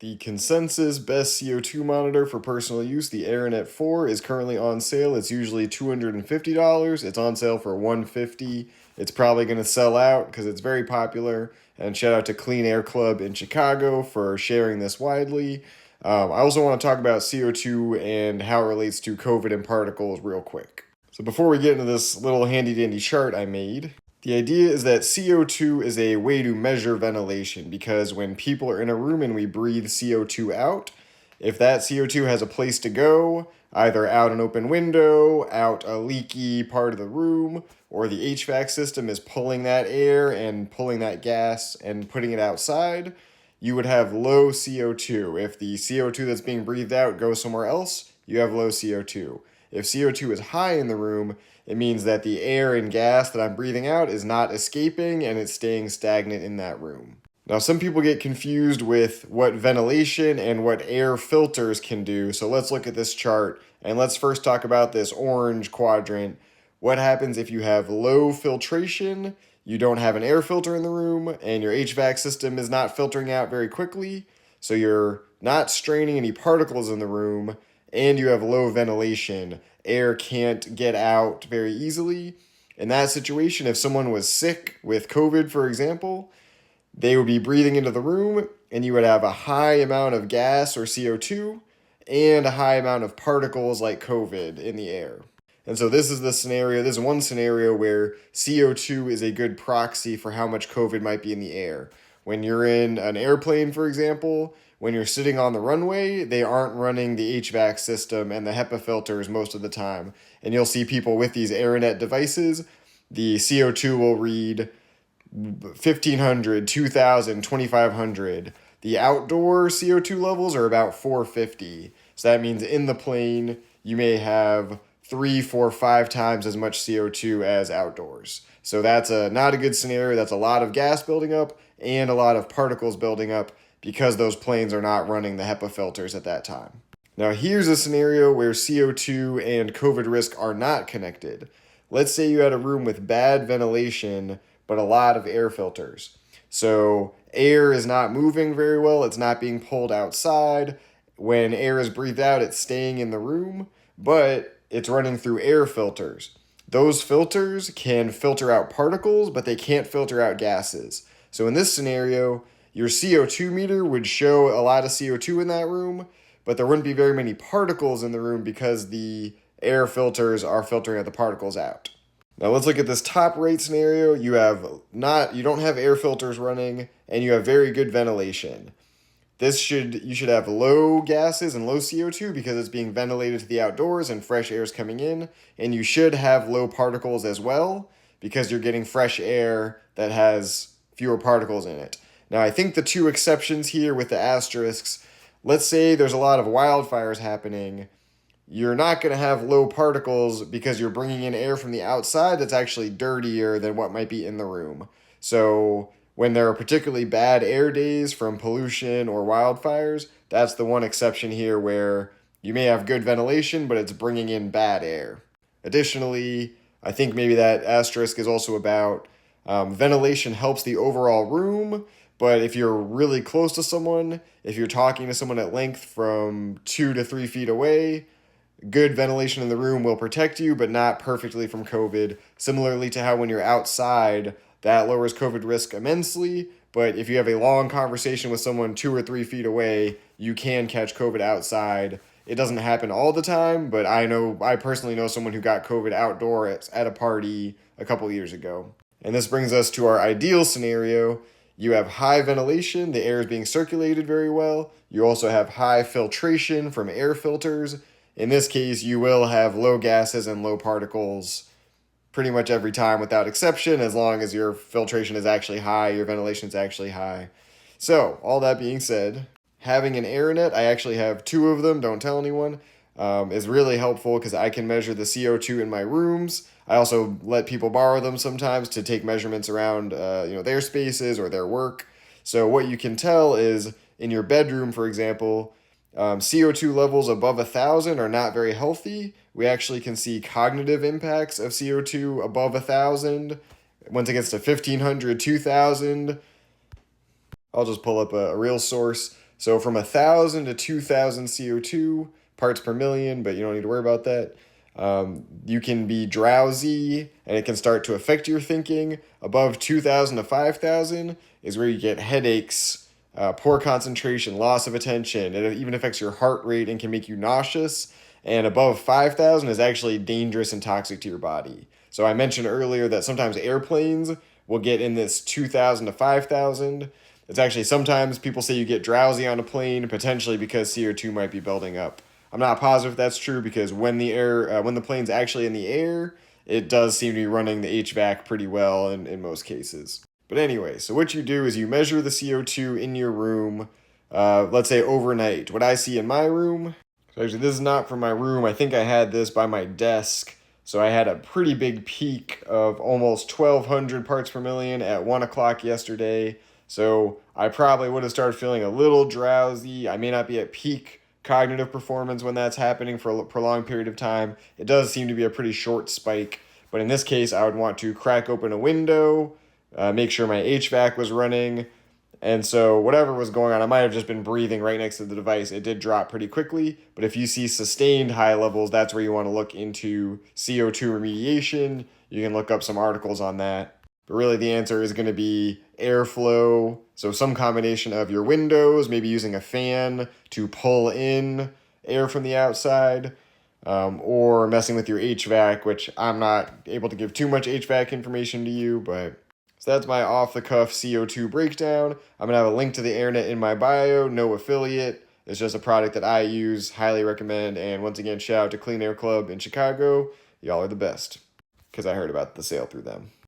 The consensus best CO2 monitor for personal use, the Aranet4, is currently on sale. It's usually $250. It's on sale for $150. It's probably going to sell out because it's very popular. And shout out to Clean Air Club in Chicago for sharing this widely. I also want to talk about CO2 and how it relates to COVID and particles real quick. So before we get into this little handy dandy chart I made, the idea is that CO2 is a way to measure ventilation because when people are in a room and we breathe CO2 out, if that CO2 has a place to go, either out an open window, out a leaky part of the room, or the HVAC system is pulling that air and pulling that gas and putting it outside, you would have low CO2. If the CO2 that's being breathed out goes somewhere else, you have low CO2. If CO2 is high in the room, it means that the air and gas that I'm breathing out is not escaping and it's staying stagnant in that room. Now, some people get confused with what ventilation and what air filters can do, so let's look at this chart and let's first talk about this orange quadrant. What happens if you have low filtration, you don't have an air filter in the room, and your HVAC system is not filtering out very quickly, so you're not straining any particles in the room, and you have low ventilation. Air can't get out very easily. In that situation, if someone was sick with COVID, for example, they would be breathing into the room and you would have a high amount of gas or CO2 and a high amount of particles like COVID in the air. And so this is the scenario, this is one scenario where CO2 is a good proxy for how much COVID might be in the air. When you're in an airplane, for example, when you're sitting on the runway, they aren't running the HVAC system and the HEPA filters most of the time. And you'll see people with these Aranet devices, the CO2 will read 1,500, 2,000, 2,500. The outdoor CO2 levels are about 450. So that means in the plane, you may have 3, 4, 5 times as much CO2 as outdoors. So that's not a good scenario. That's a lot of gas building up and a lot of particles building up because those planes are not running the HEPA filters at that time. Now here's a scenario where CO2 and COVID risk are not connected. Let's say you had a room with bad ventilation, but a lot of air filters. So air is not moving very well, it's not being pulled outside. When air is breathed out, it's staying in the room, but it's running through air filters. Those filters can filter out particles, but they can't filter out gases. So in this scenario, your CO2 meter would show a lot of CO2 in that room, but there wouldn't be very many particles in the room because the air filters are filtering out the particles out. Now let's look at this top right scenario. You don't have air filters running and you have very good ventilation. You should have low gases and low CO2 because it's being ventilated to the outdoors and fresh air is coming in, and you should have low particles as well because you're getting fresh air that has fewer particles in it. Now, I think the two exceptions here with the asterisks, let's say there's a lot of wildfires happening. You're not going to have low particles because you're bringing in air from the outside that's actually dirtier than what might be in the room. So when there are particularly bad air days from pollution or wildfires, that's the one exception here where you may have good ventilation, but it's bringing in bad air. Additionally, I think maybe that asterisk is also about ventilation helps the overall room, but if you're really close to someone, if you're talking to someone at length from 2 to 3 feet away, good ventilation in the room will protect you, but not perfectly from COVID. Similarly to how when you're outside, that lowers COVID risk immensely, but if you have a long conversation with someone 2 or 3 feet away, you can catch COVID outside. It doesn't happen all the time, but I personally know someone who got COVID outdoor at a party a couple years ago. And this brings us to our ideal scenario. You have high ventilation, the air is being circulated very well. You also have high filtration from air filters. In this case, you will have low gases and low particles pretty much every time without exception, as long as your filtration is actually high, your ventilation is actually high. So, all that being said, having an Aranet, I actually have 2 of them, don't tell anyone, is really helpful because I can measure the CO2 in my rooms. I also let people borrow them sometimes to take measurements around their spaces or their work. So what you can tell is in your bedroom, for example, CO2 levels above 1,000 are not very healthy. We actually can see cognitive impacts of CO2 above 1,000. Once it gets to 1,500, 2,000, I'll just pull up a real source. So from 1,000 to 2,000 CO2 parts per million, but you don't need to worry about that. You can be drowsy and it can start to affect your thinking. Above 2,000 to 5,000 is where you get headaches, poor concentration, loss of attention. It even affects your heart rate and can make you nauseous. And above 5,000 is actually dangerous and toxic to your body. So I mentioned earlier that sometimes airplanes will get in this 2,000 to 5,000. It's actually sometimes people say you get drowsy on a plane, potentially because CO2 might be building up. I'm not positive if that's true because when the plane's actually in the air, it does seem to be running the HVAC pretty well in most cases. But anyway, so what you do is you measure the CO2 in your room, let's say overnight. What I see in my room, so actually this is not from my room, I think I had this by my desk. So I had a pretty big peak of almost 1,200 parts per million at 1 o'clock yesterday. So I probably would have started feeling a little drowsy. I may not be at peak cognitive performance when that's happening for a prolonged period of time. It does seem to be a pretty short spike. But in this case, I would want to crack open a window, make sure my HVAC was running. And so whatever was going on, I might have just been breathing right next to the device. It did drop pretty quickly. But if you see sustained high levels, that's where you want to look into CO2 remediation. You can look up some articles on that. But really the answer is going to be airflow. So some combination of your windows, maybe using a fan to pull in air from the outside, or messing with your HVAC, which I'm not able to give too much HVAC information to you, but so that's my off-the-cuff CO2 breakdown. I'm going to have a link to the Aranet in my bio, no affiliate. It's just a product that I use, highly recommend, and once again, shout out to Clean Air Club in Chicago. Y'all are the best, because I heard about the sale through them.